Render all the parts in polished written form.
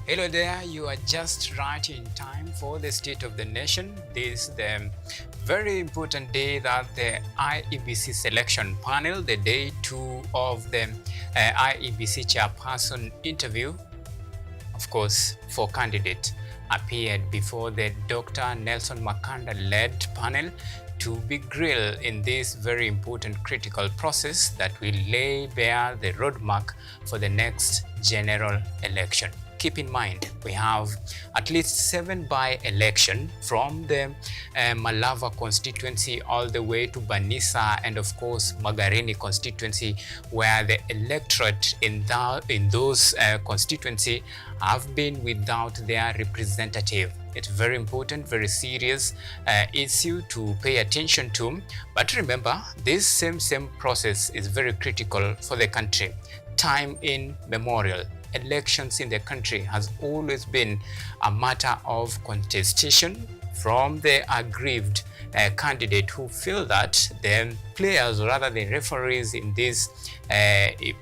Hello there, you are just right in time for the State of the Nation. This is the very important day that the IEBC selection panel, the day 2 of the IEBC chairperson interview, of course, for candidate, appeared before the Dr. Nelson Makanda-led panel to be grilled in this very important critical process that will lay bare the roadmap for the next general election. Keep in mind, we have at least 7 by-election from the Malava constituency all the way to Banisa and of course Magarini constituency, where the electorate in those constituency have been without their representative. It's very important, very serious issue to pay attention to. But remember, this same process is very critical for the country. Time in memorial. Elections in the country has always been a matter of contestation from the aggrieved candidate who feel that the players, or rather the referees in this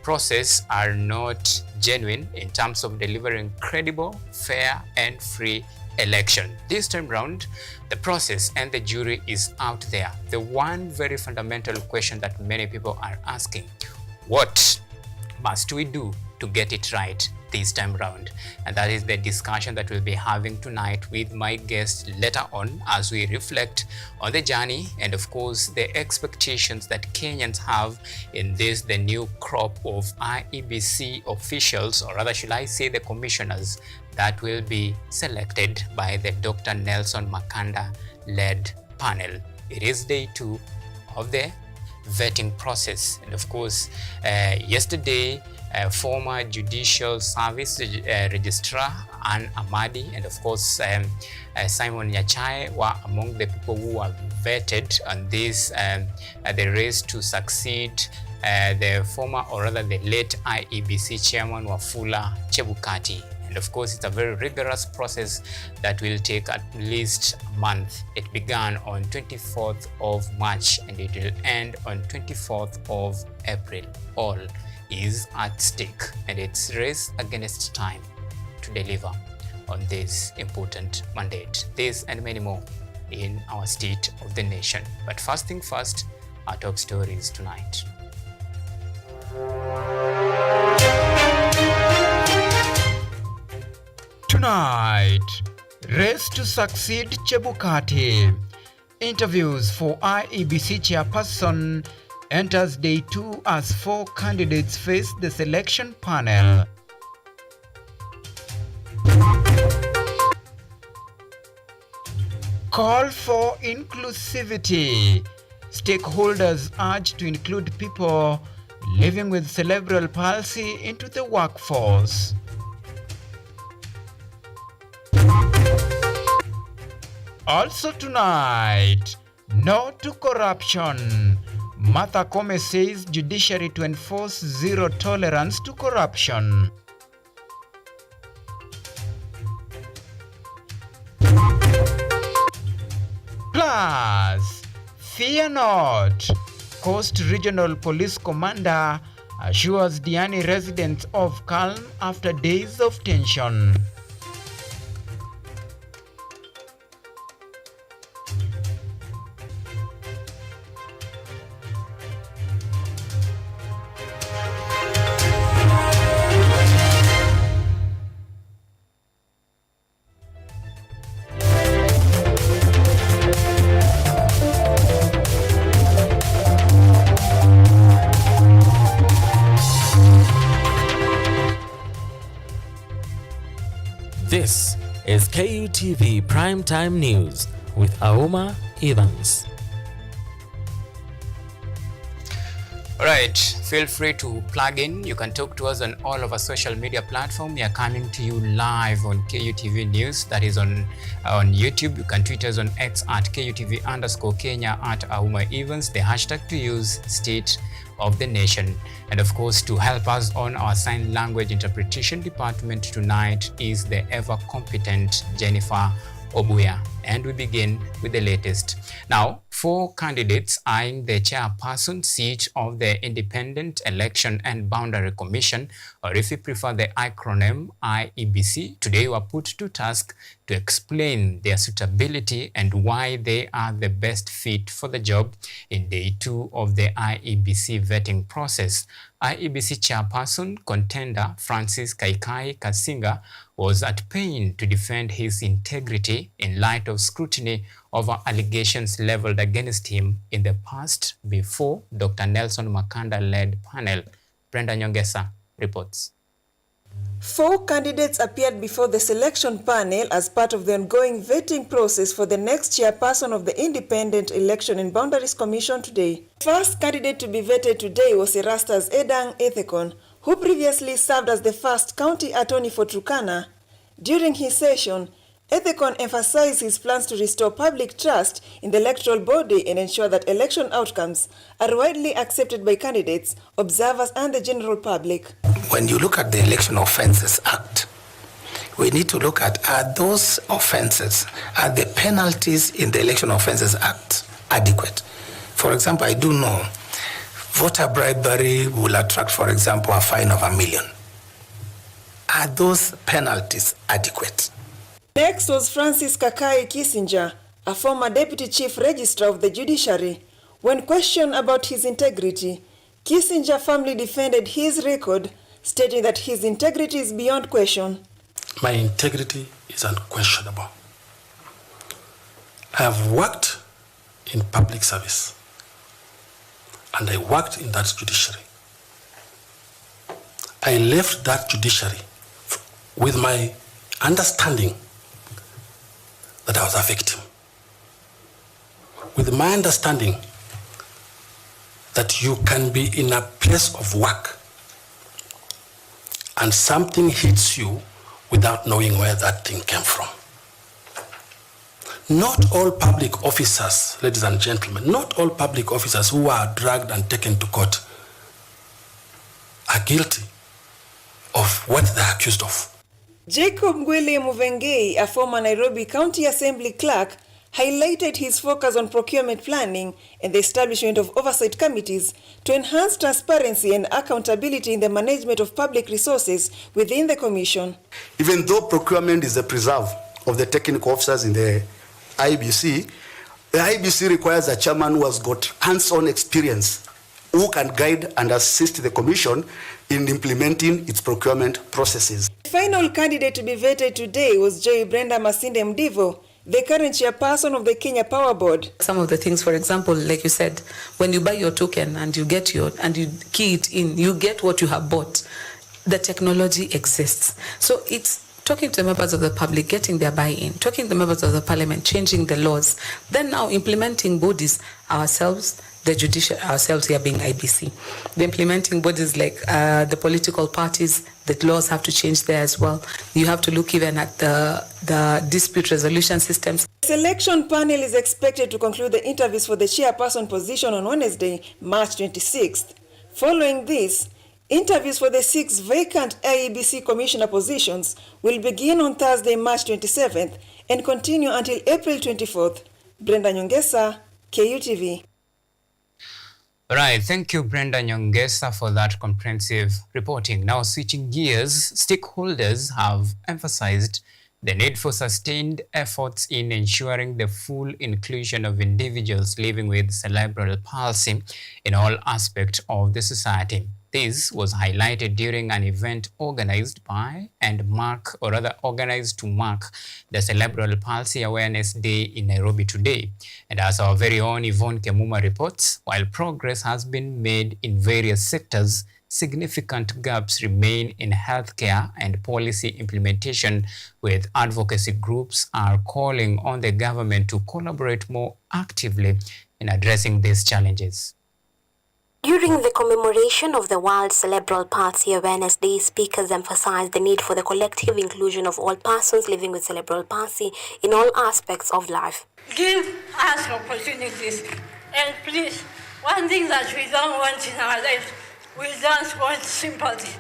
process, are not genuine in terms of delivering credible, fair and free election. This time round, the process and the jury is out there. The one very fundamental question that many people are asking: what must we do to get it right this time round? And that is the discussion that we'll be having tonight with my guest later on, as we reflect on the journey and of course the expectations that Kenyans have in this, the new crop of IEBC officials, or rather should I say the commissioners, that will be selected by the Dr. Nelson Makanda-led panel. It is day 2 of the vetting process, and of course yesterday former Judicial Service Registrar Ann Amadi and of course Simon Nyachae were among the people who were vetted on this the race to succeed the former, or rather the late IEBC chairman Wafula Chebukati. And of course, it's a very rigorous process that will take at least a month. It began on 24th of March and it will end on 24th of April. All is at stake, and it's race against time to deliver on this important mandate. This and many more in our State of the Nation. But first thing first, our top stories tonight. Tonight, race to succeed Chebukati. Interviews for IEBC chairperson enters day 2 as 4 candidates face the selection panel. Call for inclusivity. Stakeholders urge to include people living with cerebral palsy into the workforce. Also tonight, no to corruption. Martha Koome says judiciary to enforce zero tolerance to corruption. Plus, fear not. Coast Regional Police Commander assures Diani residents of calm after days of tension. This is Kutv Primetime News with Auma Evans. Alright, feel free to plug in. You can talk to us on all of our social media platforms. We are coming to you live on KUTV News, that is on YouTube. You can tweet us on X at KUTV_Kenya at Auma Evans. The hashtag to use, State of the Nation. And of course, to help us on our sign language interpretation department tonight is the ever competent Jennifer Obuya. And we begin with the latest. Now, 4 candidates eyeing the chairperson seat of the Independent Election and Boundary Commission, or if you prefer the acronym IEBC, today were put to task to explain their suitability and why they are the best fit for the job in day 2 of the IEBC vetting process. IEBC chairperson contender Francis Kaikai Kasinga was at pain to defend his integrity in light of scrutiny over allegations leveled against him in the past before Dr. Nelson Makanda-led panel. Brenda Nyongesa reports. 4 candidates appeared before the selection panel as part of the ongoing vetting process for the next chairperson of the Independent Election and Boundaries Commission today. The first candidate to be vetted today was Erastus Edang Ethekon, who previously served as the first county attorney for Turkana. During his session, Ethekon emphasized his plans to restore public trust in the electoral body and ensure that election outcomes are widely accepted by candidates, observers, and the general public. When you look at the Election Offences Act, we need to look at, are those offences, are the penalties in the Election Offences Act adequate? For example, I do know voter bribery will attract, for example, a fine of $1 million. Are those penalties adequate? Next was Francis Kakai Kissinger, a former Deputy Chief Registrar of the Judiciary. When questioned about his integrity, Kissinger firmly defended his record, stating that his integrity is beyond question. My integrity is unquestionable. I have worked in public service, and I worked in that judiciary. I left that judiciary with my understanding that I was a victim, with my understanding that you can be in a place of work and something hits you without knowing where that thing came from. Not all public officers, ladies and gentlemen, not all public officers who are dragged and taken to court are guilty of what they're accused of. Jacob Ngwele Muvengei, a former Nairobi County Assembly clerk, highlighted his focus on procurement planning and the establishment of oversight committees to enhance transparency and accountability in the management of public resources within the commission. Even though procurement is the preserve of the technical officers in the IBC requires a chairman who has got hands-on experience, who can guide and assist the commission in implementing its procurement processes. The final candidate to be vetted today was Joy Brenda Masinde Mdivo, the current chairperson of the Kenya Power Board. Some of the things, for example, like you said, when you buy your token and you get and you key it in, you get what you have bought. The technology exists. So it's talking to the members of the public, getting their buy-in, talking to the members of the parliament, changing the laws, then now implementing bodies ourselves, the judicial, ourselves here being IBC. The implementing bodies like the political parties, the laws have to change there as well. You have to look even at the dispute resolution systems. The selection panel is expected to conclude the interviews for the chairperson position on Wednesday, March 26th. Following this, interviews for the 6 vacant IEBC commissioner positions will begin on Thursday, March 27th and continue until April 24th. Brenda Nyongesa, KUTV. Right, thank you, Brenda Nyongesa, for that comprehensive reporting. Now, switching gears, stakeholders have emphasized the need for sustained efforts in ensuring the full inclusion of individuals living with cerebral palsy in all aspects of the society. This was highlighted during an event organized by organized to mark the Cerebral Palsy Awareness Day in Nairobi today. And as our very own Yvonne Kemuma reports, while progress has been made in various sectors, significant gaps remain in healthcare and policy implementation, with advocacy groups are calling on the government to collaborate more actively in addressing these challenges. During the commemoration of the World Cerebral Palsy Awareness Day, speakers emphasized the need for the collective inclusion of all persons living with cerebral palsy in all aspects of life. Give us opportunities, and please, one thing that we don't want in our lives, we don't want sympathy.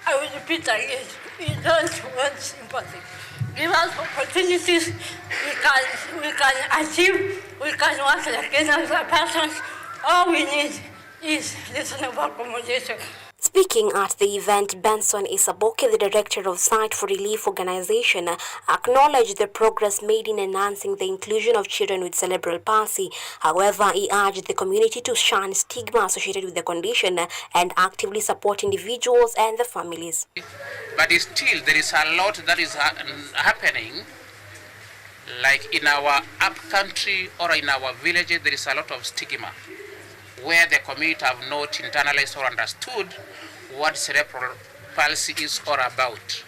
I will repeat again, we don't want sympathy. Give us opportunities, we can achieve, we can work like any other persons. All we need is reasonable accommodation. Speaking at the event, Benson Isaboke, the director of Site for Relief Organization, acknowledged the progress made in enhancing the inclusion of children with cerebral palsy. However, he urged the community to shun stigma associated with the condition and actively support individuals and the families. But still, there is a lot that is happening. Like in our upcountry or in our villages, there is a lot of stigma, where the community have not internalized or understood what cerebral palsy is all about.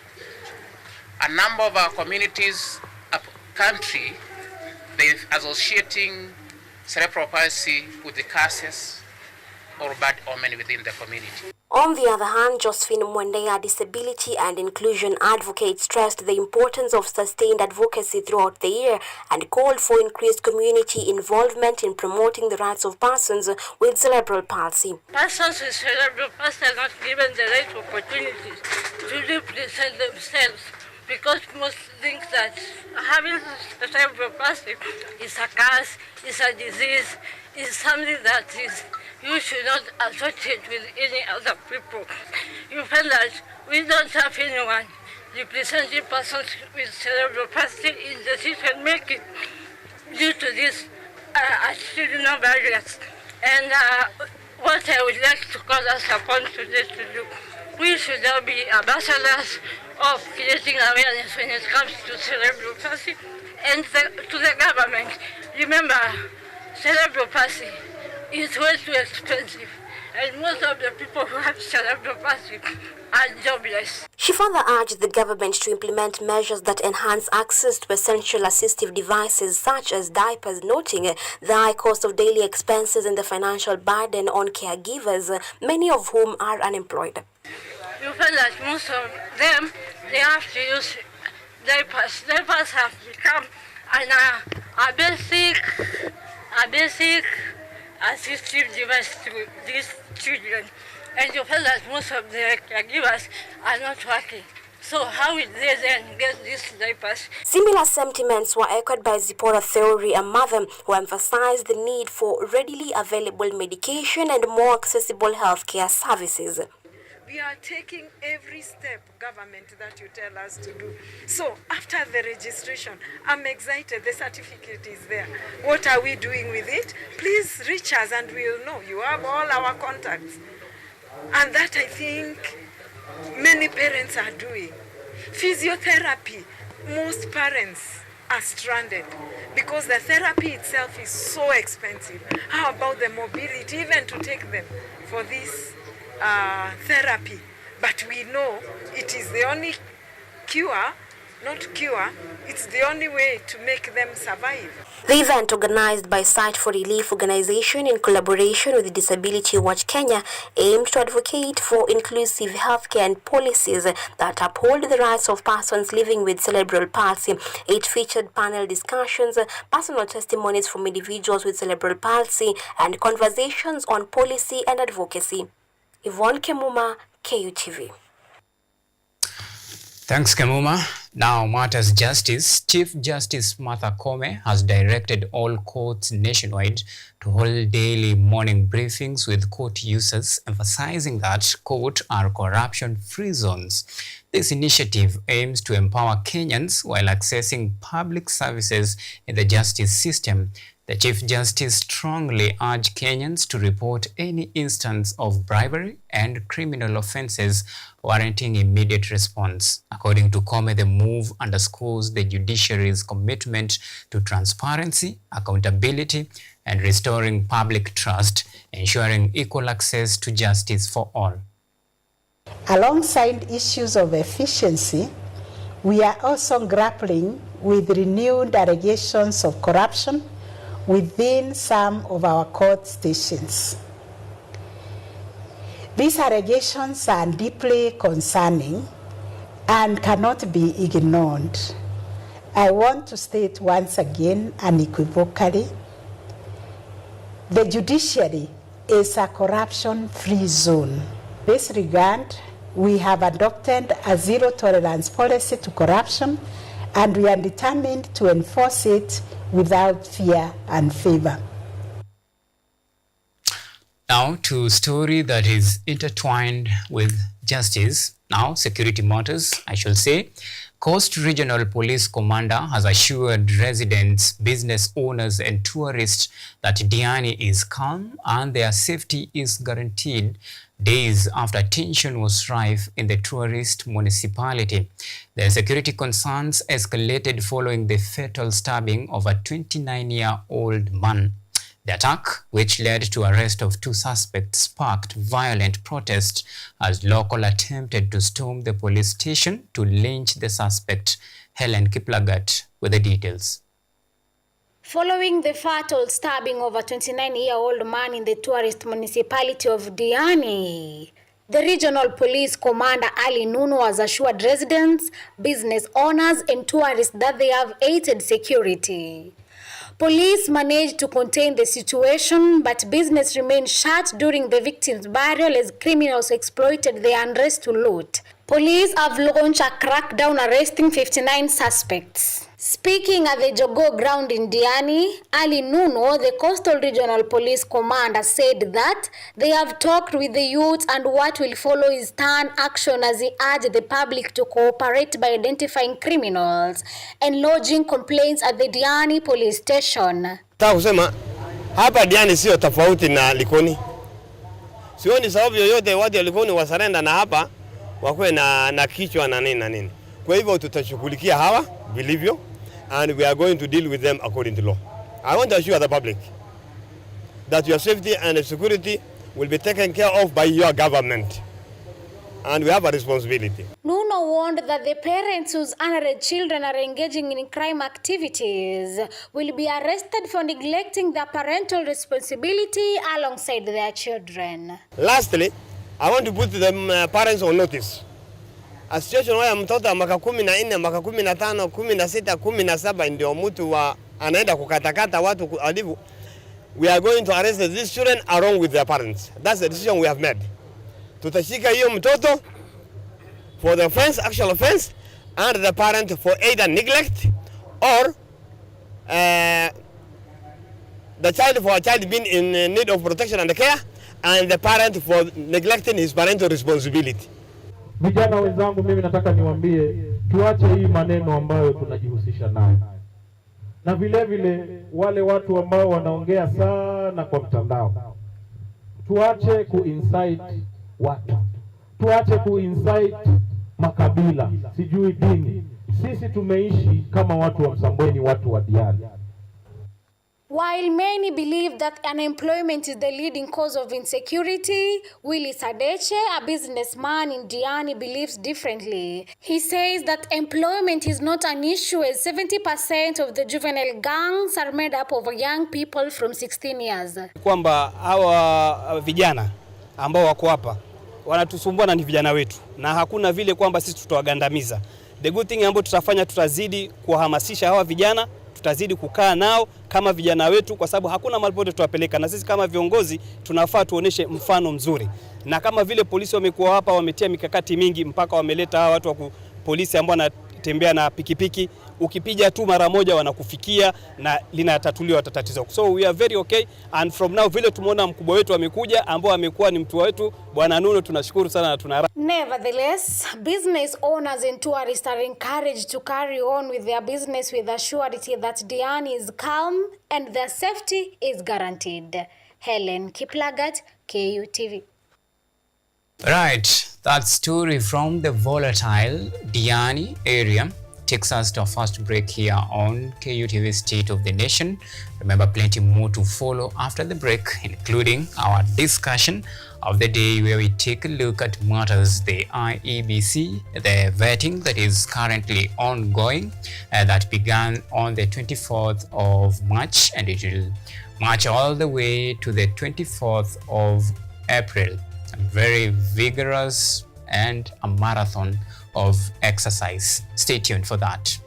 A number of our communities up country, they're associating cerebral palsy with the curses or bad omen within the community. On the other hand, Josephine Mwende, a disability and inclusion advocate, stressed the importance of sustained advocacy throughout the year and called for increased community involvement in promoting the rights of persons with cerebral palsy. Persons with cerebral palsy are not given the right opportunities to represent themselves, because most think that having cerebral palsy is a curse, is a disease, is something that you should not associate with any other people. You find that we don't have anyone representing persons with cerebral palsy in decision making due to these attitudinal barriers. And what I would like to call us upon today to do, we should all be ambassadors of creating awareness when it comes to cerebral palsy and to the government. Remember, cerebral palsy is way too expensive, and most of the people who have cerebral palsy are jobless. She further urged the government to implement measures that enhance access to essential assistive devices such as diapers, noting the high cost of daily expenses and the financial burden on caregivers, many of whom are unemployed. You find that most of them, they have to use diapers. Diapers have become a basic assistive device to these children, and you feel that most of the caregivers are not working. So how will they then get these diapers? Similar sentiments were echoed by Zipporah Theory, a mother who emphasized the need for readily available medication and more accessible healthcare services. We are taking every step, government, that you tell us to do. So after the registration, I'm excited, the certificate is there. What are we doing with it? Please reach us and we'll know. You have all our contacts. And that, I think, many parents are doing. Physiotherapy, most parents are stranded because the therapy itself is so expensive. How about the mobility, even to take them for this therapy? But we know it is the only cure, not cure, it's the only way to make them survive. The event, organized by Site for Relief Organization in collaboration with Disability Watch Kenya, aimed to advocate for inclusive healthcare and policies that uphold the rights of persons living with cerebral palsy. It featured panel discussions, personal testimonies from individuals with cerebral palsy, and conversations on policy and advocacy. Yvonne Kemuma, KUTV. Thanks, Kemuma. Now, matters justice. Chief Justice Martha Koome has directed all courts nationwide to hold daily morning briefings with court users, emphasizing that courts are corruption-free zones. This initiative aims to empower Kenyans while accessing public services in the justice system. The Chief Justice strongly urged Kenyans to report any instance of bribery and criminal offences warranting immediate response. According to Koome, the move underscores the judiciary's commitment to transparency, accountability, and restoring public trust, ensuring equal access to justice for all. Alongside issues of efficiency, we are also grappling with renewed allegations of corruption within some of our court stations. These allegations are deeply concerning and cannot be ignored. I want to state once again unequivocally, the judiciary is a corruption-free zone. In this regard, we have adopted a zero-tolerance policy to corruption and we are determined to enforce it without fear and favor. Now to a story that is intertwined with justice. Now, security matters, I shall say. Coast Regional Police Commander has assured residents, business owners and tourists that Diani is calm and their safety is guaranteed days after tension was rife in the tourist municipality. The security concerns escalated following the fatal stabbing of a 29-year-old man. The attack, which led to arrest of 2 suspects, sparked violent protest as local attempted to storm the police station to lynch the suspect. Helen Kiplagat with the details. Following the fatal stabbing of a 29-year-old man in the tourist municipality of Diani, the regional police commander Ali Nuno has assured residents, business owners and tourists that they have aided security. Police managed to contain the situation, but business remained shut during the victim's burial as criminals exploited the unrest to loot. Police have launched a crackdown arresting 59 suspects. Speaking at the Jogo ground in Diani, Ali Nuno, the Coastal Regional Police Commander, said that they have talked with the youth and what will follow is stern action as he urged the public to cooperate by identifying criminals and lodging complaints at the Diani police station. Kusema hapa Diani sio tofauti na Likoni. Sioni sababu yoyote watu wa Likoni wasarenda na hapa wakwe na kichwa na nini na nini. Kwa hivyo tutashughulikia hawa vilivyo and we are going to deal with them according to law. I want to assure the public that your safety and security will be taken care of by your government. And we have a responsibility. Nuno warned that the parents whose unmarried children are engaging in crime activities will be arrested for neglecting their parental responsibility alongside their children. Lastly, I want to put the parents on notice. A situation where mtoto wa miaka 14, miaka 15, 16, 17 ndio mtu anaenda kukatakata watu alivu. We are going to arrest these children along with their parents. That's the decision we have made. Tutashika hiyo mtoto for the offense, actual offense, and the parent for either neglect or the child for a child being in need of protection and care, and the parent for neglecting his parental responsibility. Vijana wenzangu, mimi nataka niwaambie tuache hii maneno ambayo tunajihusisha nayo. Na vile vile wale watu ambao wanaongea sana kwa mtandao. Tuache ku-incite watu. Tuache ku-incite makabila, sijui dini. Sisi tumeishi kama watu wa Msambweni, watu wa Diani. While many believe that unemployment is the leading cause of insecurity, Willie Sadeche, a businessman in Diani, believes differently. He says that employment is not an issue as 70% of the juvenile gangs are made up of young people from 16 years. Kwamba hawa vijana ambao wako hapa wanatusumbua na ni vijana wetu, na hakuna vile kwamba sisi tutawagandamiza. The good thing ambayo tutafanya, tutazidi kuhamasisha hawa vijana, tutazidi kukaa nao kama vijana wetu, kwa sababu hakuna mahali pote tuwapeleka, na sisi kama viongozi tunafaa tuoneshe mfano mzuri. Na kama vile polisi wamekuwa hapa, wametia mikakati mingi mpaka wameleta hawa watu wa polisi ambao wanatembea na pikipiki, ukipiga tu mara moja wanakufikia na linatatuliwa tatizo. So we are very okay, and from now vile tumeona mkubwa wetu amekuja ambao amekuwa ni mtu wetu Bwana Nuno, tunashukuru sana na tunara. Nevertheless, business owners and tourists are encouraged to carry on with their business with the surety that Diani is calm and their safety is guaranteed. Helen Kiplagat, KUTV. Right, that story from the volatile Diani area takes us to our first break here on KUTV State of the Nation. Remember, plenty more to follow after the break, including our discussion of the day where we take a look at matters the IEBC, the vetting that is currently ongoing, that began on the 24th of March and it will march all the way to the 24th of April. Very vigorous and a marathon of exercise. Stay tuned for that.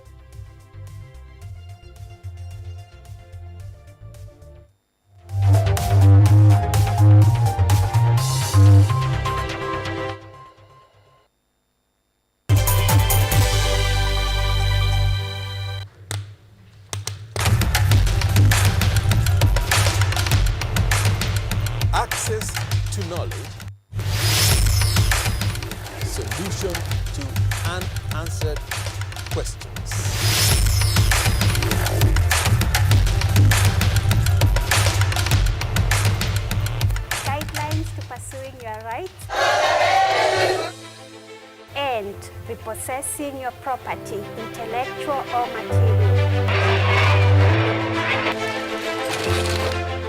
repossessing your property, intellectual or material.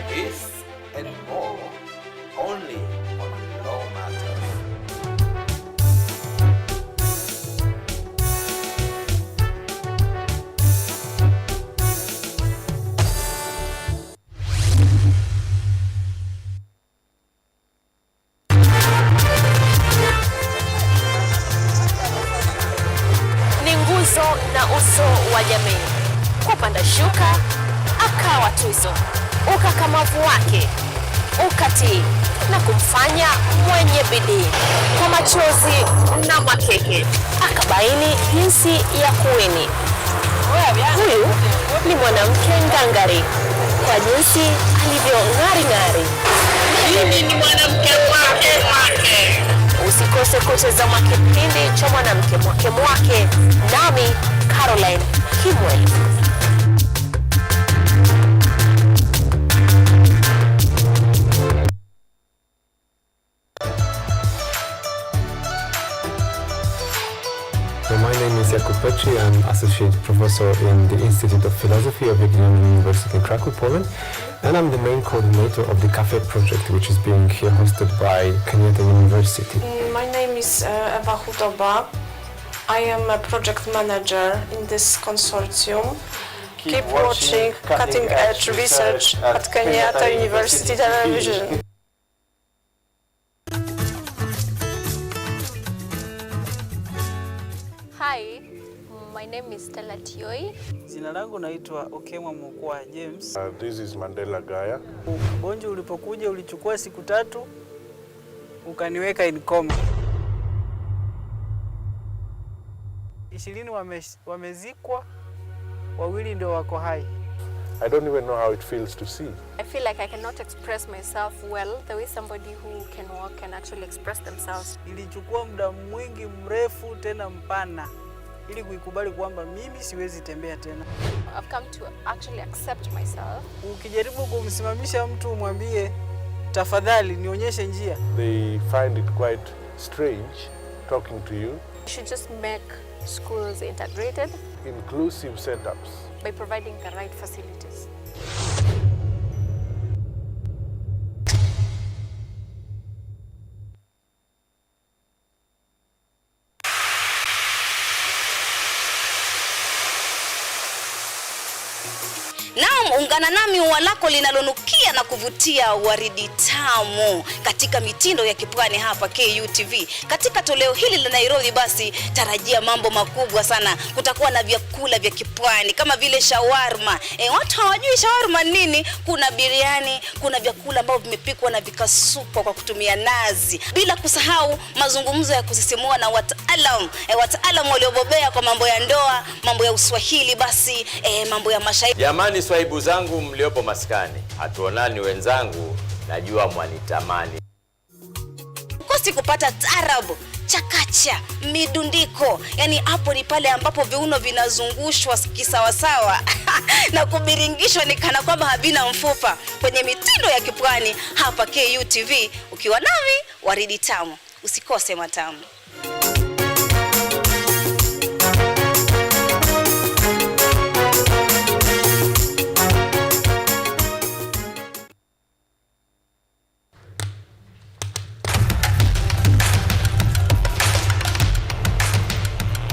This and more only on Law Matters. Ni nguzo na uso wa jamii. Kupanda shuka, akawa tuzo. Ukakamavu wake, ukatii na kumfanya mwenye bidii. Kwa machozi na makeke, akabaini jinsi ya kuwini. Huyu ni mwanamke ngangari, kwa jinsi alivyo ng'ari. Mimi ni mwanamke mwake. Usikose kutazama kipindi cha mwanamke mwake, nami Caroline Kimweli. So my name is Kutv. I'm Associate Professor in the Institute of Philosophy of Jagiellonian University in Krakow, Poland. And I'm the main coordinator of the CAFE project, which is being here hosted by Kenyatta University. My name is Ewa Hudoba. I am a project manager in this consortium. Keep watching cutting edge research at Kenyatta University Television. Hi, my name is Stella Tioi. Jina langu naitwa Okemwa Mukwa James. This is Mandela Gaya. Ugonjwa ulipokuja ulichukua siku 3 ukaniweka in coma. 20 wamezikwa, 2 ndio wako hai. I don't even know how it feels to see. I feel like I cannot express myself well the way somebody who can walk can actually express themselves. Ilichukua muda mwingi mrefu tena mpana ili kuikubali kwamba mimi siwezi tembea tena. I've come to actually accept myself. Ukijaribu kumsimamisha mtu umwambie tafadhali nionyeshe njia, They find it quite strange talking to you. We should just make schools integrated, Inclusive setups. by providing the right facilities. Naam, ungana nami ua lako linalonukia na kuvutia waridi tamu katika mitindo ya kipwani hapa KUTV. Katika toleo hili la Nairobi basi tarajia mambo makubwa sana. Kutakuwa na vyakula vya kipwani kama vile shawarma. Watu hawajui shawarma nini? Kuna biriani, kuna vyakula ambavyo vimepikwa na vikasukwa kwa kutumia nazi. Bila kusahau mazungumzo ya kusisimua na wataalamu waliobobea kwa mambo ya ndoa, mambo ya Uswahili basi, mambo ya mashairi. Jamani swahibu zangu mliopo maskani, hatuonani wenzangu, najua mwanitamani. Ukosi kupata taarabu, chakacha, midundiko. Yani hapo ni pale ambapo viuno vinazungushwa kisawasawa na kubiringishwa ni kana kwamba havina mfupa kwenye mitindo ya kipwani hapa KUTV, ukiwa nami waridi tamu. Usikose matamu.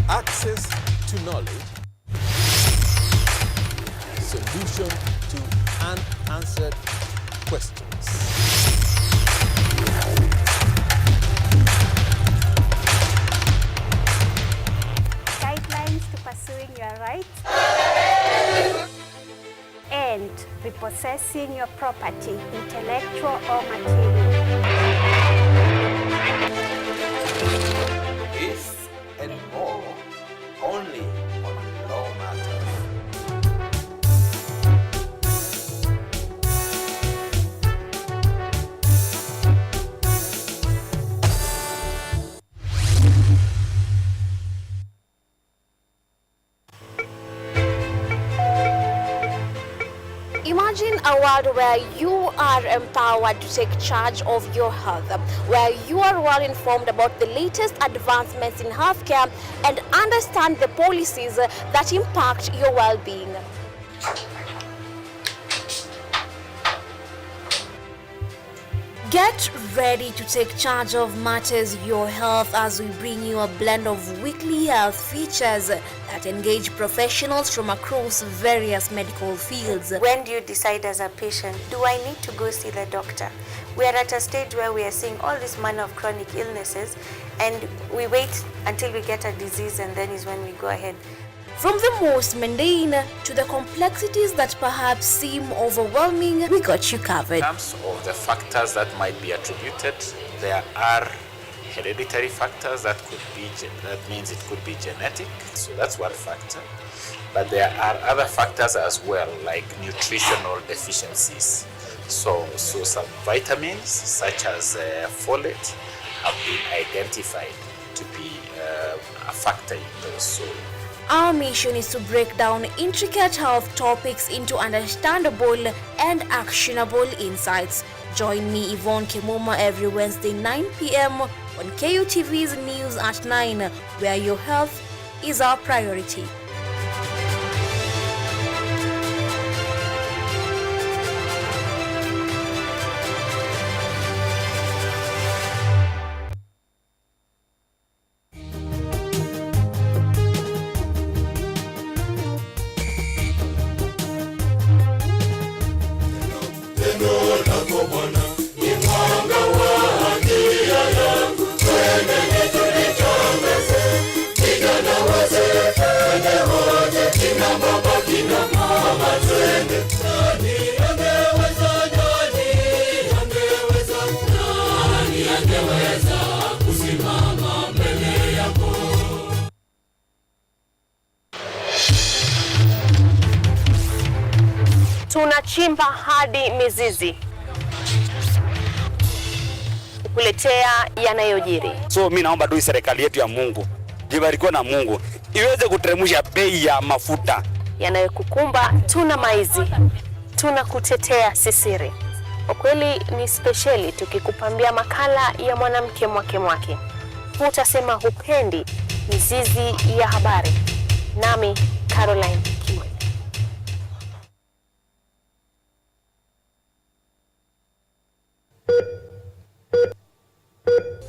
Access to knowledge, solution to unanswered questions. Guidelines to pursuing your rights and repossessing your property, intellectual or material. This and more only on Law Matters. Imagine a world where you are empowered to take charge of your health, where you are well informed about the latest advancements in healthcare and understand the policies that impact your well-being. Get ready to take charge of matters your health as we bring you a blend of weekly health features that engage professionals from across various medical fields. When do you decide as a patient, do I need to go see the doctor? We are at a stage where we are seeing all this manner of chronic illnesses and we wait until we get a disease and then is when we go ahead. From the most mundane to the complexities that perhaps seem overwhelming, we got you covered. In terms of the factors that might be attributed, there are hereditary factors that means it could be genetic, so that's one factor. But there are other factors as well, like nutritional deficiencies. So some vitamins such as folate have been identified to be a factor in those. So our mission is to break down intricate health topics into understandable and actionable insights. Join me, Yvonne Kimuma, every Wednesday 9 p.m. on KUTV's News at 9, where your health is our priority. Tunachimba hadi mizizi kukuletea yanayojiri. So mimi naomba tu serikali yetu ya Mungu, jibarikiwe na Mungu, iweze kuteremsha bei ya mafuta. Yanayokukumba tuna maizi, tunakutetea sisiri. Ukweli ni speciali tukikupambia makala ya mwanamke mwake. Utasema hupendi mizizi ya habari. Nami Caroline.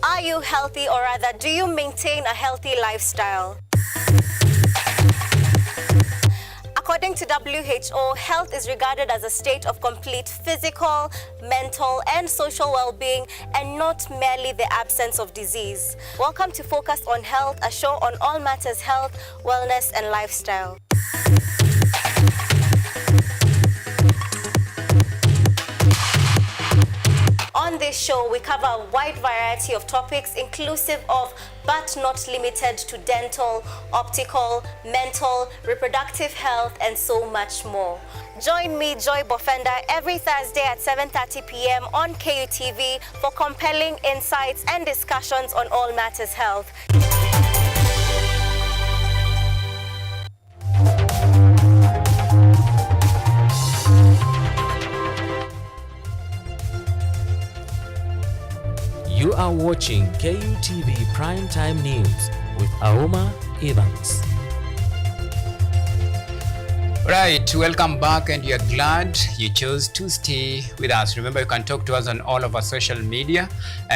Are you healthy, or rather, do you maintain a healthy lifestyle? According to WHO, health is regarded as a state of complete physical, mental, and social well-being, and not merely the absence of disease. Welcome to Focus on Health, a show on all matters health, wellness, and lifestyle. On this show, we cover a wide variety of topics inclusive of, but not limited to, dental, optical, mental, reproductive health, and so much more. Join me, Joy Bofenda, every Thursday at 7:30 p.m. on KUTV for compelling insights and discussions on all matters health. You are watching KUTV Primetime News with Auma Evans. Right, welcome back, and you're glad you chose to stay with us. Remember, you can talk to us on all of our social media.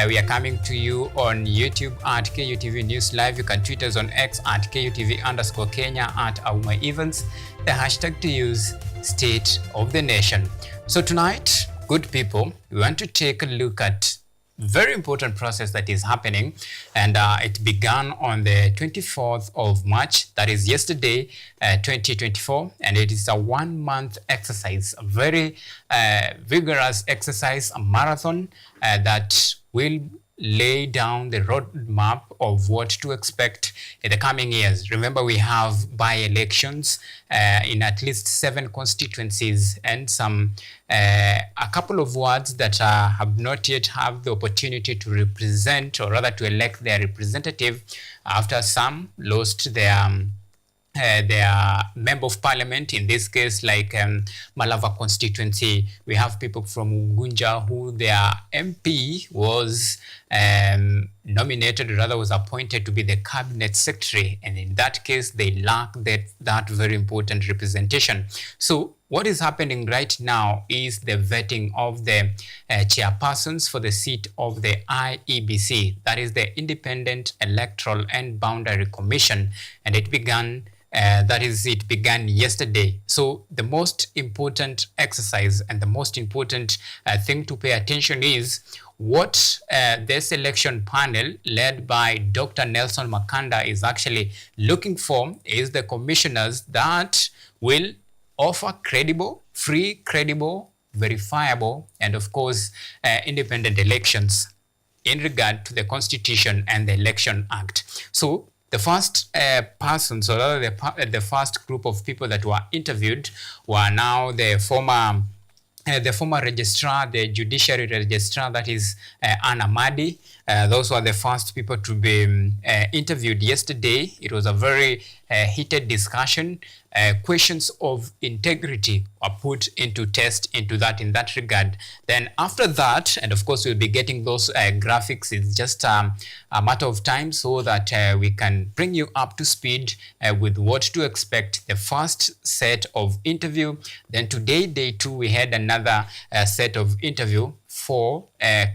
We are coming to you on YouTube at KUTV News Live. You can tweet us on X at KUTV_Kenya at Auma Evans. The hashtag to use, State of the Nation. So tonight, good people, we want to take a look at very important process that is happening, and it began on the 24th of March, that is yesterday, 2024, and it is a 1-month exercise, a very vigorous exercise, a marathon that will lay down the roadmap of what to expect in the coming years. Remember, we have by-elections in at least 7 constituencies, and a couple of wards that have not yet have the opportunity to represent, or rather to elect their representative, after some lost their their member of parliament. In this case, like Malava constituency, we have people from Ugunja who their MP was nominated, rather was appointed to be the cabinet secretary, and in that case they lack that very important representation. So what is happening right now is the vetting of the chairpersons for the seat of the IEBC, that is the Independent Electoral and Boundary Commission, and it began it began yesterday. So the most important exercise and the most important thing to pay attention is what the selection panel led by Dr. Nelson Makanda is actually looking for is the commissioners that will offer credible, free, credible, verifiable, and of course, independent elections in regard to the Constitution and the Election Act. So the first persons, or rather the first group of people that were interviewed were now the former registrar, the judiciary registrar, that is Anna Madi. Those were the first people to be interviewed yesterday. It was a very heated discussion. Questions of integrity are put into test in that regard. Then after that, and of course we'll be getting those graphics, it's just a matter of time so that we can bring you up to speed with what to expect. The first set of interview, then today, day 2, we had another set of interview for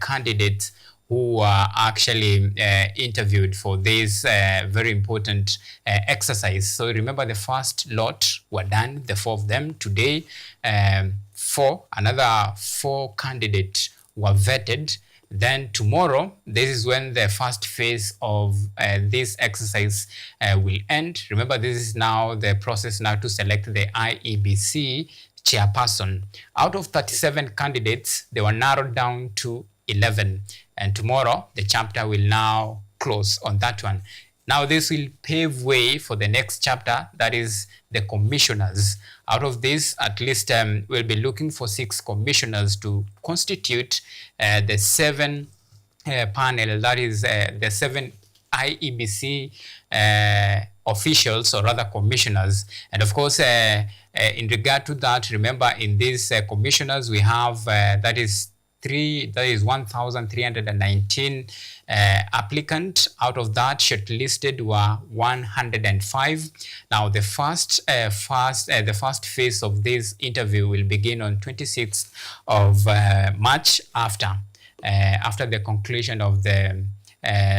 candidates who are actually interviewed for this very important exercise. So remember, the first lot were done, the 4 of them. Today, another 4 candidates were vetted. Then tomorrow, this is when the first phase of this exercise will end. Remember, this is now the process now to select the IEBC chairperson. Out of 37 candidates, they were narrowed down to 11. And tomorrow, the chapter will now close on that one. Now, this will pave way for the next chapter, that is the commissioners. Out of this, at least we'll be looking for 6 commissioners to constitute the 7 panel, that is the 7 IEBC officials, or rather commissioners. And of course, in regard to that, remember, in these commissioners, we have that is 1,319 applicants. Out of that, shortlisted were 105. Now, the first phase of this interview will begin on 26th of March after the conclusion of the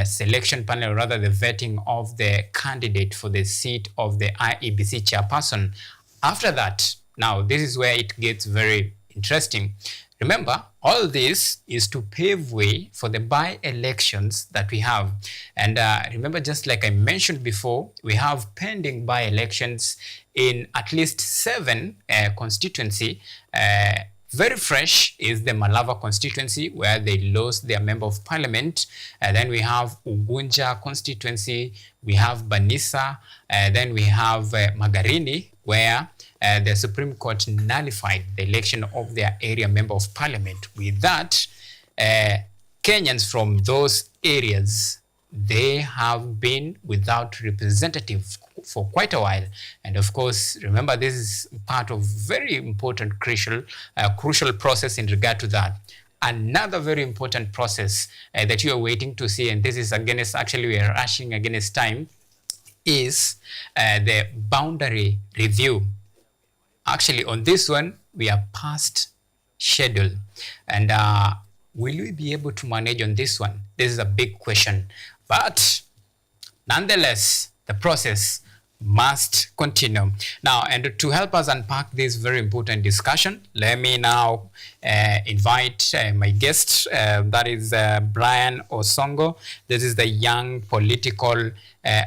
selection panel, or rather the vetting of the candidate for the seat of the IEBC chairperson. After that, now this is where it gets very interesting. Remember, all this is to pave way for the by-elections that we have. And remember, just like I mentioned before, we have pending by-elections in at least 7 constituency. Very fresh is the Malava constituency, where they lost their member of parliament. Then we have Ugunja constituency, we have Banisa, then we have Magarini, where the Supreme Court nullified the election of their area member of parliament. With that, Kenyans from those areas, they have been without representative for quite a while. And of course, remember, this is part of very important, crucial process in regard to that. Another very important process that you are waiting to see, and this is against, actually we are rushing against time, is the boundary review. Actually, on this one, we are past schedule. And will we be able to manage on this one? This is a big question. But nonetheless, the process must continue. Now, and to help us unpack this very important discussion, let me now invite my guest, that is Brian Osongo. This is the Young Political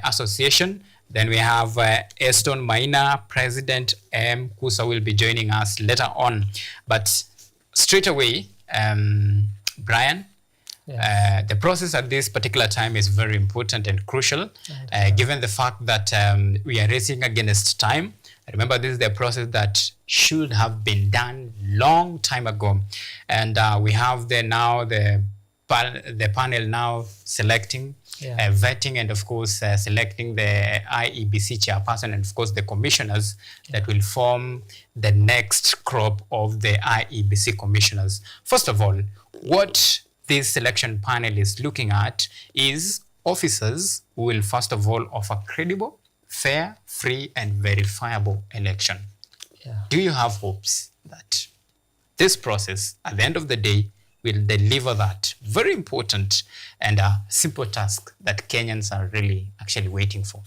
Association. Then we have Eston Maina, President M. Kusa will be joining us later on. But straight away, Brian, yes. The process at this particular time is very important and crucial, given the fact that we are racing against time. Remember, this is the process that should have been done long time ago. And we have the panel now selecting vetting and of course selecting the IEBC chairperson and of course the commissioners that will form the next crop of the IEBC commissioners. First of all, what this selection panel is looking at is officers who will first of all offer credible, fair, free and verifiable election. Do you have hopes that this process at the end of the day will deliver that very important and a simple task that Kenyans are really actually waiting for?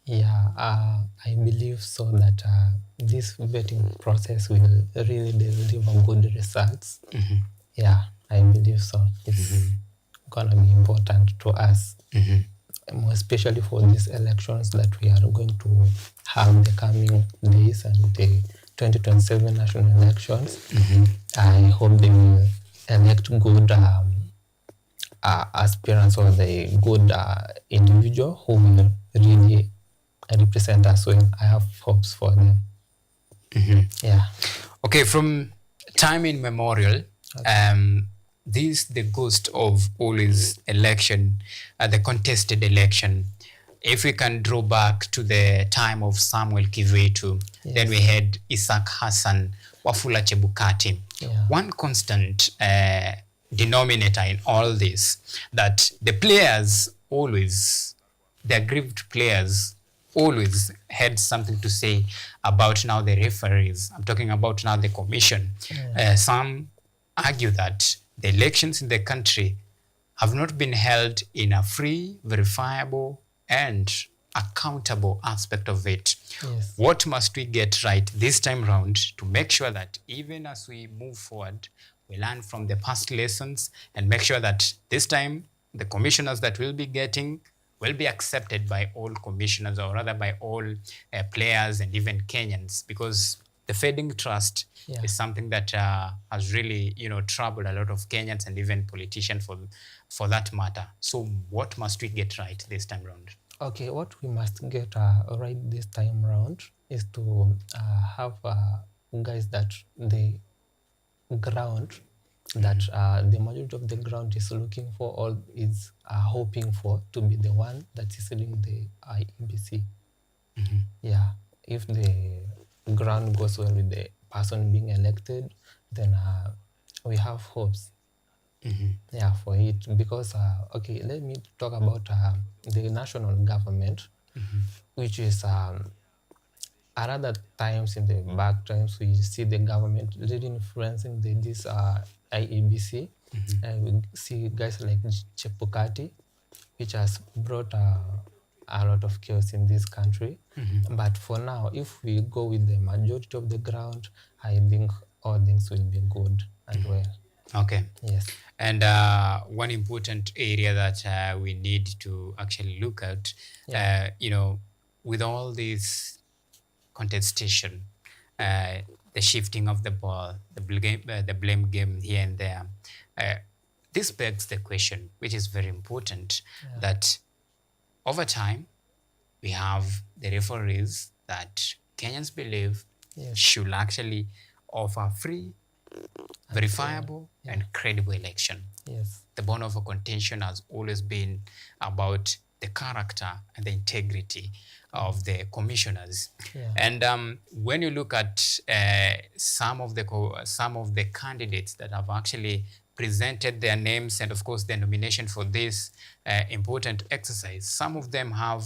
I believe so that this vetting process will really deliver good results. I believe so. It's gonna be important to us, more especially for these elections that we are going to have the coming days and the 2027 national elections. I hope they will elect good aspirants or the good individual who will really represent us well. I have hopes for them. Okay, from time immemorial, this the ghost of always election, the contested election. If we can draw back to the time of Samuel Kivetu, then we had Isaac Hassan, Wafula Chebukati. One constant denominator in all this, that the players always, the aggrieved players always had something to say about now the referees. I'm talking about now the commission. Some argue that the elections in the country have not been held in a free, verifiable, and accountable aspect of it. What must we get right this time round to make sure that even as we move forward, we learn from the past lessons and make sure that this time the commissioners that we'll be getting will be accepted by all commissioners, or rather by all players and even Kenyans, because the fading trust is something that has really, troubled a lot of Kenyans and even politicians for that matter. So what must we get right this time round? Okay, what we must get right this time round is to have guys that the ground that the majority of the ground is looking for or is hoping for to be the one that is leading the IEBC. If the ground goes well with the person being elected, then we have hopes. For it, because okay, let me talk about the national government, which is at other times in the back times we see the government really influencing this IEBC, and we see guys like Chebukati, which has brought a lot of chaos in this country. But for now, if we go with the majority of the ground, I think all things will be good and well. Okay. Yes. And one important area that we need to actually look at, with all this contestation, the shifting of the ball, the blame game here and there, this begs the question, which is very important, that over time, we have the referees that Kenyans believe should actually offer free, verifiable and credible election. The bone of a contention has always been about the character and the integrity of the commissioners. And when you look at some of the candidates that have actually presented their names and of course their nomination for this important exercise, some of them have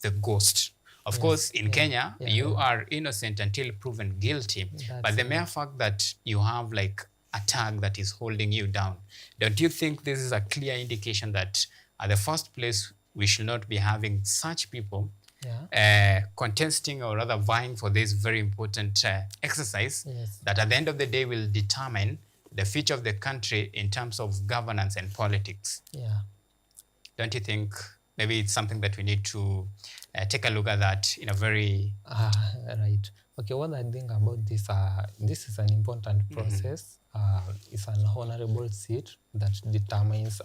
the ghost. Of course, in Kenya, you are innocent until proven guilty. But the mere fact that you have like a tag that is holding you down, don't you think this is a clear indication that at the first place, we should not be having such people contesting or rather vying for this very important exercise that at the end of the day will determine the future of the country in terms of governance and politics? Don't you think maybe it's something that we need to take a look at that in a very... Right. Okay, what I think about this, this is an important process. It's an honorable seat that determines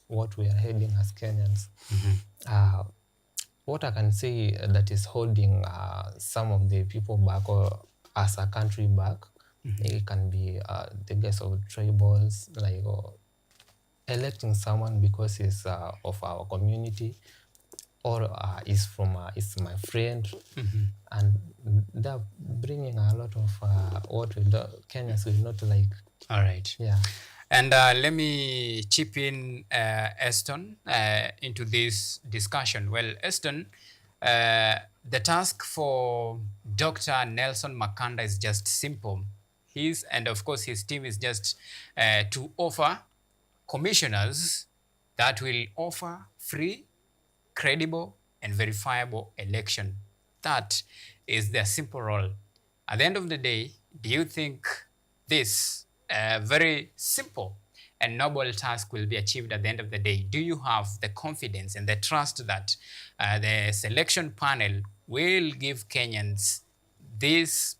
what we are heading as Kenyans. What I can say that is holding some of the people back or as a country back, it can be the guys of tribals, like electing someone because he's of our community or is my friend, and they're bringing a lot of what Kenyans will not like. All right. Yeah. And let me chip in Eston into this discussion. Well, Eston, the task for Dr. Nelson Makanda is just simple. His, and of course his team, is just to offer commissioners that will offer free, credible, and verifiable election. That is their simple role. At the end of the day, do you think this very simple and noble task will be achieved at the end of the day? Do you have the confidence and the trust that the selection panel will give Kenyans this,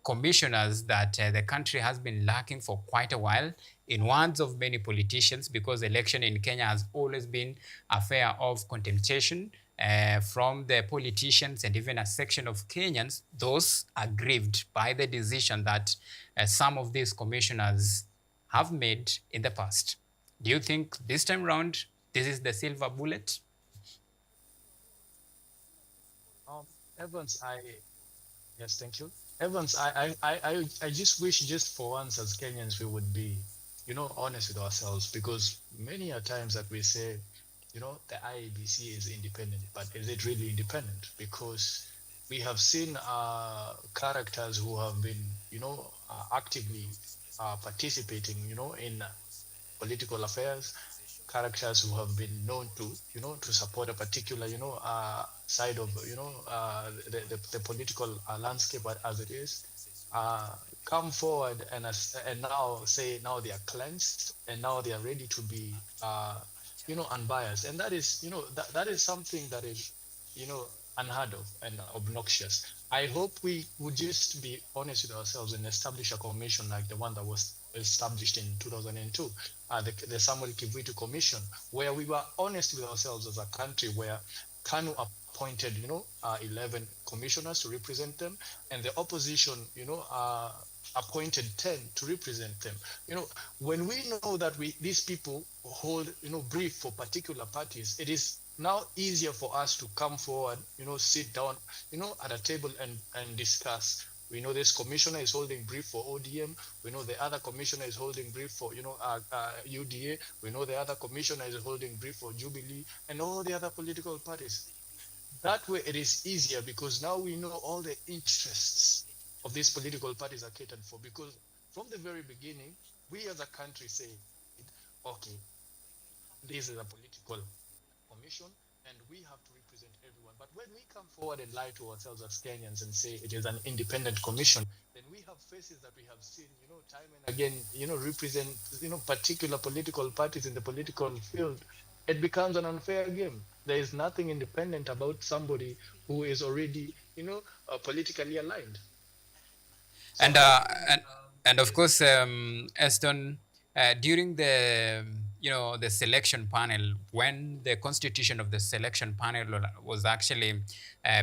commissioners that the country has been lacking for quite a while, in words of many politicians, because election in Kenya has always been a affair of contemptation from the politicians and even a section of Kenyans, those aggrieved by the decision that some of these commissioners have made in the past. Do you think this time round, this is the silver bullet? Evans, yes, thank you. Evans, I just wish just for once as Kenyans we would be, honest with ourselves, because many a times that we say, the IEBC is independent, but is it really independent? Because we have seen characters who have been, actively participating, in political affairs, characters who have been known to, to support a particular, side of, the political landscape as it is, come forward and now say now they are cleansed and now they are ready to be, unbiased. And that is, that is something that is, unheard of and obnoxious. I hope we would just be honest with ourselves and establish a commission like the one that was established in 2002, the Samuel Kivuitu Commission, where we were honest with ourselves as a country, where KANU appointed, 11 commissioners to represent them, and the opposition, appointed 10 to represent them. When we know that these people hold, brief for particular parties, it is now easier for us to come forward, sit down, at a table and discuss. We know this commissioner is holding brief for ODM. We know the other commissioner is holding brief for, UDA. We know the other commissioner is holding brief for Jubilee and all the other political parties. That way it is easier because now we know all the interests of these political parties are catered for, because from the very beginning, we as a country say, okay, this is a political commission and we have to represent everyone. But when we come forward and lie to ourselves as Kenyans and say it is an independent commission, then we have faces that we have seen, time and again, represent, particular political parties in the political field. It becomes an unfair game. There is nothing independent about somebody who is already, politically aligned. So and of course, Aston, during the the selection panel, when the constitution of the selection panel was actually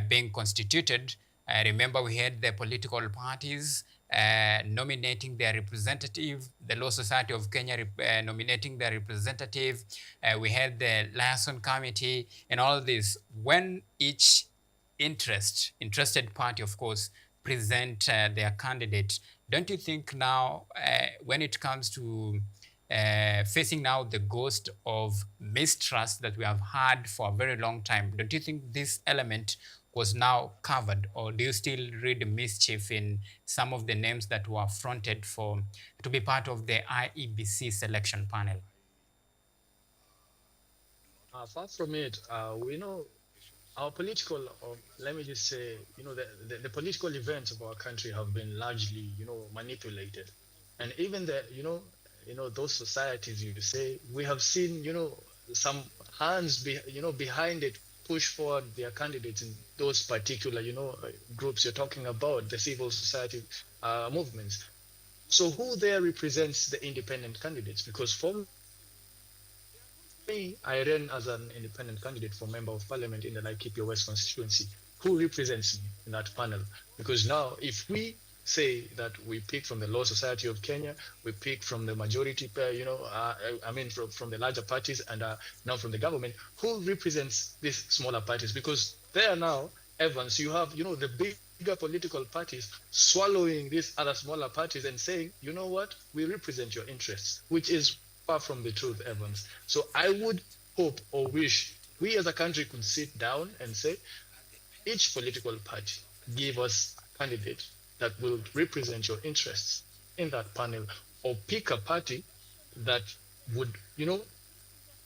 being constituted, I remember we had the political parties nominating their representative, the Law Society of Kenya nominating their representative. We had the liaison committee and all this. When each interested party, of course, present their candidate, don't you think now, when it comes to facing now the ghost of mistrust that we have had for a very long time, don't you think this element was now covered, or do you still read mischief in some of the names that were fronted to be part of the IEBC selection panel? Apart from it, we know our political, let me just say, the political events of our country have been largely, manipulated. And even the, those societies, you say, we have seen, some hands, behind it push forward their candidates in those particular, groups you're talking about, the civil society movements. So who there represents the independent candidates? Because for me, I ran as an independent candidate for Member of Parliament in the Laikipia West constituency. Who represents me in that panel? Because now, if we say that we pick from the Law Society of Kenya, we pick from the majority, from the larger parties, and now from the government, who represents these smaller parties? Because there now, Evans, you have, the bigger political parties swallowing these other smaller parties and saying, you know what, we represent your interests, which is far from the truth, Evans. So I would hope or wish we as a country could sit down and say, each political party give us a candidate that will represent your interests in that panel, or pick a party that would,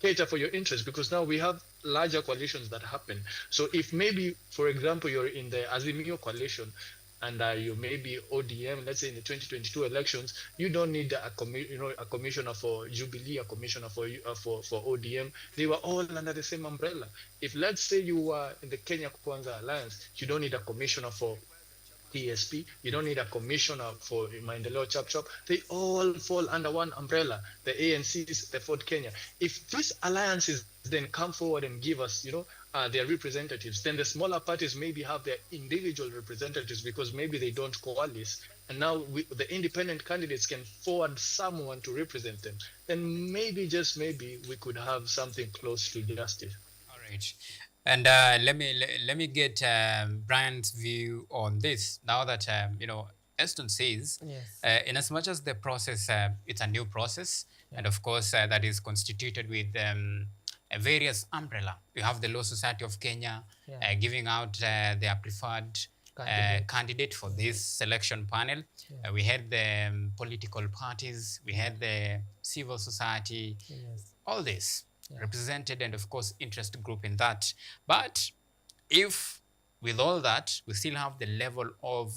cater for your interests, because now we have larger coalitions that happen. So if maybe, for example, you're in the Azimio coalition and you may be ODM, let's say in the 2022 elections, you don't need a commissioner for Jubilee, a commissioner for ODM. They were all under the same umbrella. If let's say you were in the Kenya Kwanza Alliance, you don't need a commissioner for PSP, you don't need a commissioner for Maendeleo Chap Chap. They all fall under one umbrella, the ANCs, the Ford Kenya. If these alliances then come forward and give us, their representatives, then the smaller parties maybe have their individual representatives because maybe they don't coalesce. And now the independent candidates can forward someone to represent them. Then maybe, just maybe, we could have something close to justice. All right. And let me get Brian's view on this. Now that Eston says, Yes. in as much as the process, it's a new process, and of course that is constituted with a various umbrella. You have the Law Society of Kenya giving out their preferred candidate for this selection panel. We had the political parties, we had the civil society, all this represented, and of course interest group in that. But if with all that we still have the level of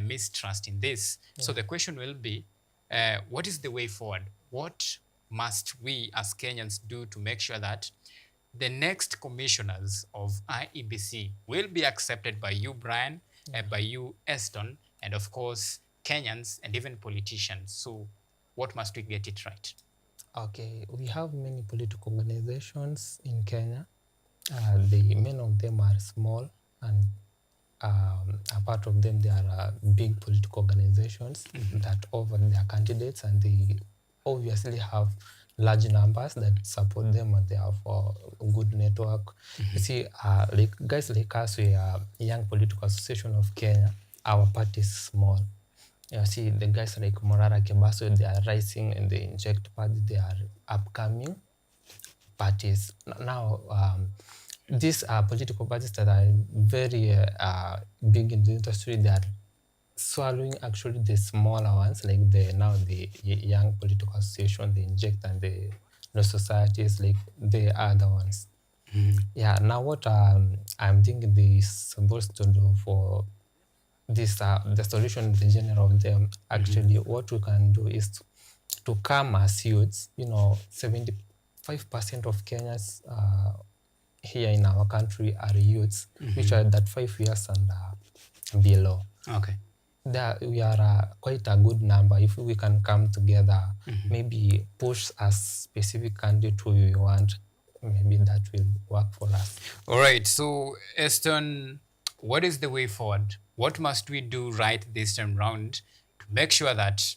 mistrust in this, so the question will be, what is the way forward? What must we as Kenyans do to make sure that the next commissioners of IEBC will be accepted by you, Brian, by you, Eston, and of course Kenyans and even politicians? So what must we get it right? Okay, we have many political organizations in Kenya. Many of them are small, and a part of them, they are big political organizations that offer their candidates, and they obviously have large numbers that support them, and they have a good network. You see, guys like us, we are Young Political Association of Kenya. Our party is small. You see, the guys like Morara Kebaso, they are rising, and the Inject Party, they are upcoming parties. Now, these are political parties that are very big in the industry. They are swallowing actually the smaller ones, like the Young Political Association, the Inject, and the Law Societies, like the other ones. Yeah, now what I'm thinking they supposed to do for this, the solution, the general of them, actually what we can do is to come as youths. 75% of Kenyans here in our country are youths, which are that 5 years and below. Okay. We are quite a good number. If we can come together, maybe push a specific candidate who we want, maybe that will work for us. All right. So, Eston, what is the way forward? What must we do right this time round to make sure that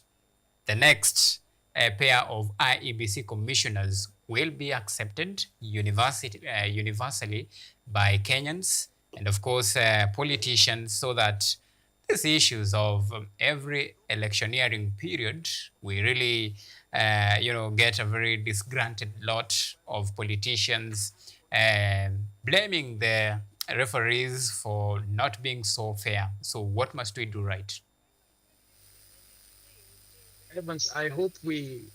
the next pair of IEBC commissioners will be accepted universally by Kenyans and, of course, politicians, so that these issues of every electioneering period, we really, get a very disgruntled lot of politicians blaming the referees for not being so fair. So what must we do right? Evans, I hope we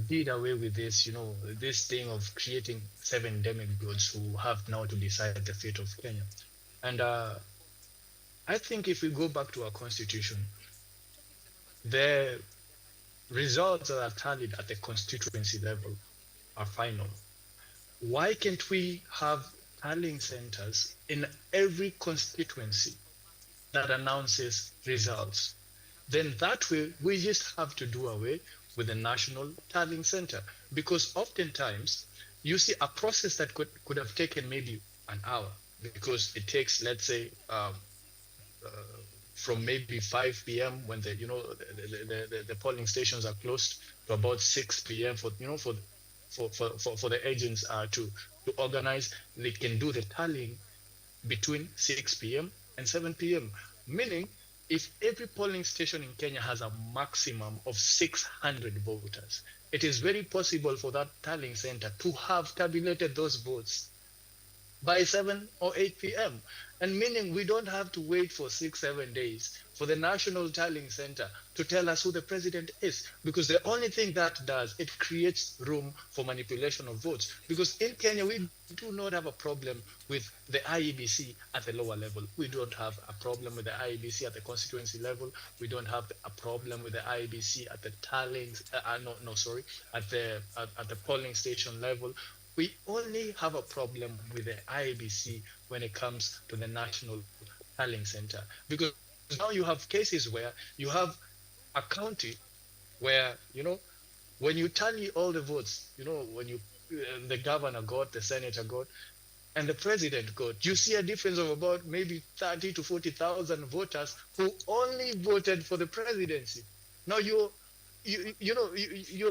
did away with this, this thing of creating 7 demigods who have now to decide the fate of Kenya. And I think if we go back to our constitution, the results that are tallied at the constituency level are final. Why can't we have tallying centers in every constituency that announces results? Then that way, we just have to do away with the national tallying center, because oftentimes you see a process that could have taken maybe an hour, because it takes, let's say, from maybe 5 p.m. when the polling stations are closed to about 6 p.m. for for the agents to organize. They can do the tallying between 6 p.m. and 7 p.m. Meaning, if every polling station in Kenya has a maximum of 600 voters, it is very possible for that tallying center to have tabulated those votes by 7 or 8 p.m. And meaning we don't have to wait for 6-7 days for the National Tallying Center to tell us who the president is, because the only thing that does, it creates room for manipulation of votes. Because in Kenya, we do not have a problem with the IEBC at the lower level. We don't have a problem with the IEBC at the constituency level. We don't have a problem with the IEBC at the tallying, at the polling station level. We only have a problem with the IEBC when it comes to the National Tallying Center. Because now you have cases where you have a county where, when you tally all the votes, when the governor got, the senator got, and the president got, you see a difference of about maybe 30 to 40,000 voters who only voted for the presidency. Now you're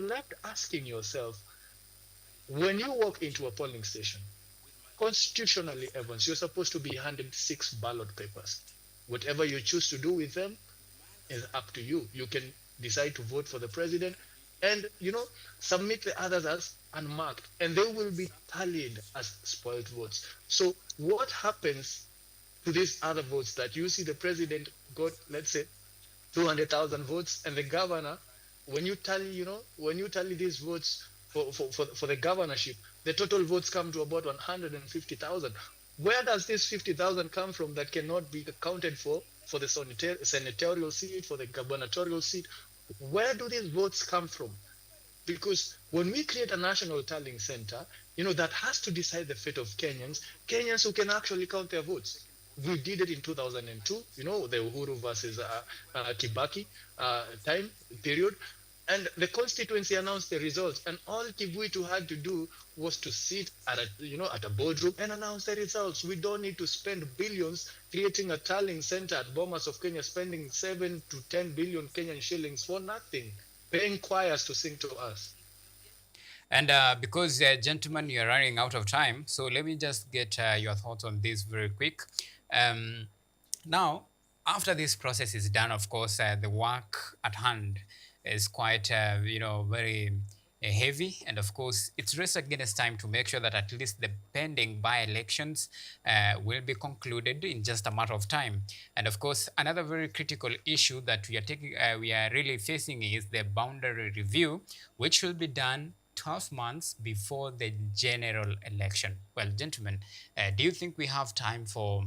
left asking yourself, when you walk into a polling station, constitutionally, Evans, you're supposed to be handed 6 ballot papers. Whatever you choose to do with them is up to you. You can decide to vote for the president and, submit the others as unmarked, and they will be tallied as spoiled votes. So what happens to these other votes that you see the president got, let's say, 200,000 votes, and the governor, when you tally these votes for the governorship, the total votes come to about 150,000. Where does this 50,000 come from that cannot be accounted for the senatorial seat, for the gubernatorial seat? Where do these votes come from? Because when we create a national tallying center, that has to decide the fate of Kenyans who can actually count their votes. We did it in 2002, the Uhuru versus Kibaki time period. And the constituency announced the results, and all Kivuitu had to do was to sit at a boardroom and announce the results. We don't need to spend billions creating a tallying center at Bomas of Kenya, spending 7 to 10 billion Kenyan shillings for nothing, paying choirs to sing to us. And because, gentlemen, you're running out of time, so let me just get your thoughts on this very quick. Now, after this process is done, of course, the work at hand is quite, very heavy. And of course, it's race against time to make sure that at least the pending by-elections will be concluded in just a matter of time. And of course, another very critical issue that we are really facing is the boundary review, which will be done 12 months before the general election. Well, gentlemen, do you think we have time for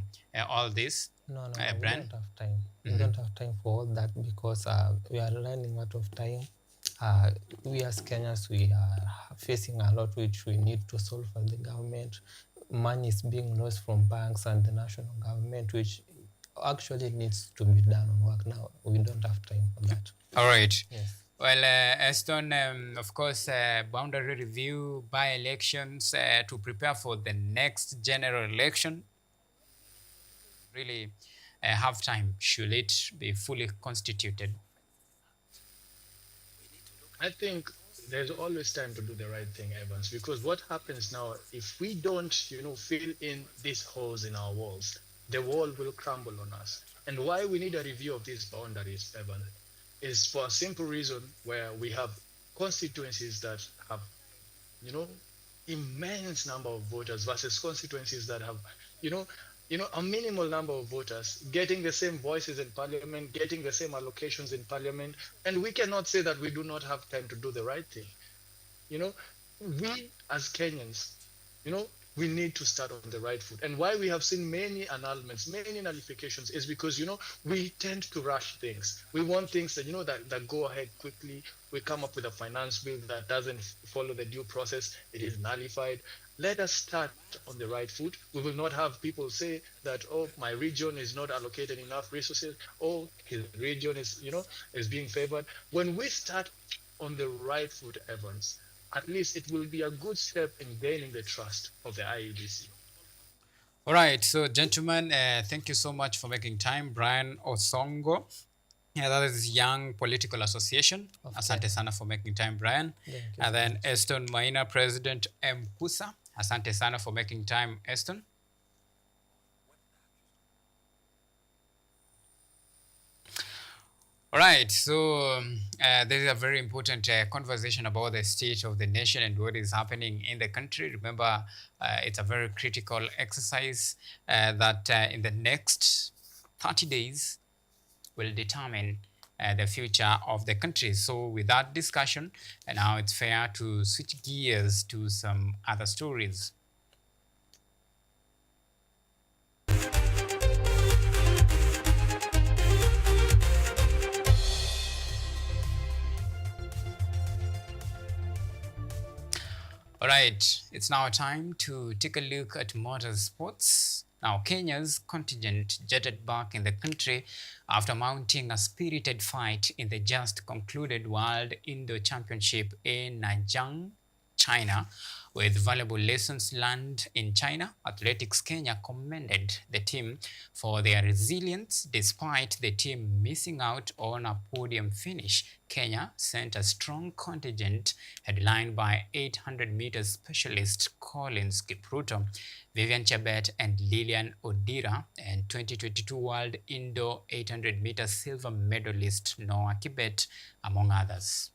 all this? No, we don't have time. We don't have time for all that because we are running out of time. We as Kenyans, we are facing a lot which we need to solve for the government. Money is being lost from banks and the national government, which actually needs to be done on work now. We don't have time for that. All right. Yes. Well, Aston, of course, boundary review, by-elections to prepare for the next general election. Really have time. Should it be fully constituted? I think there's always time to do the right thing, Evans, because what happens now, if we don't, fill in these holes in our walls, the wall will crumble on us. And why we need a review of these boundaries, Evans, is for a simple reason where we have constituencies that have, immense number of voters versus constituencies that have, a minimal number of voters getting the same voices in parliament, getting the same allocations in parliament. And we cannot say that we do not have time to do the right thing. We as Kenyans, we need to start on the right foot. And why we have seen many annulments, many nullifications is because, we tend to rush things. We want things that, that go ahead quickly. We come up with a finance bill that doesn't follow the due process. It is nullified. Let us start on the right foot. We will not have people say that, oh, my region is not allocated enough resources. Oh, his region is, is being favored. When we start on the right foot, Evans, at least it will be a good step in gaining the trust of the IEBC. All right, so gentlemen, thank you so much for making time. Brian Osongo, yeah, that is Young Political Association. Asante sana for making time, Brian. And then Eston Maina, President Mkusa. Asante sana for making time, Eston. All right, so there is a very important conversation about the state of the nation and what is happening in the country. Remember, it's a very critical exercise that in the next 30 days will determine the future of the country. So with that discussion, and now it's fair to switch gears to some other stories. All right, it's now time to take a look at motorsports. Now, Kenya's contingent jetted back in the country after mounting a spirited fight in the just concluded World Indoor Championship in Nanjing, China. With valuable lessons learned in China, Athletics Kenya commended the team for their resilience despite the team missing out on a podium finish. Kenya sent a strong contingent headlined by 800 meters specialist Collins Kipruto, Vivian Chebet and Lilian Odira, and 2022 World Indoor 800 meter silver medalist Noah Kibet, among others.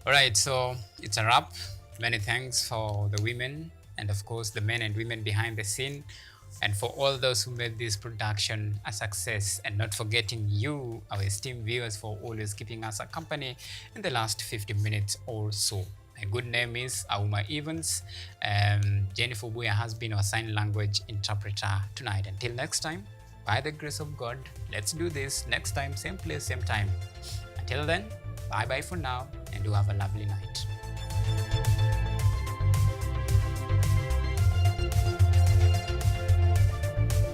All right, so it's a wrap. Many thanks for the women and of course the men and women behind the scene, and for all those who made this production a success, and not forgetting you, our esteemed viewers, for always keeping us a company in the last 50 minutes or so. My good name is Auma Evans. Jennifer Buya has been our sign language interpreter tonight. Until next time, by the grace of God, let's do this next time, same place, same time. Until then, bye-bye for now, and do have a lovely night.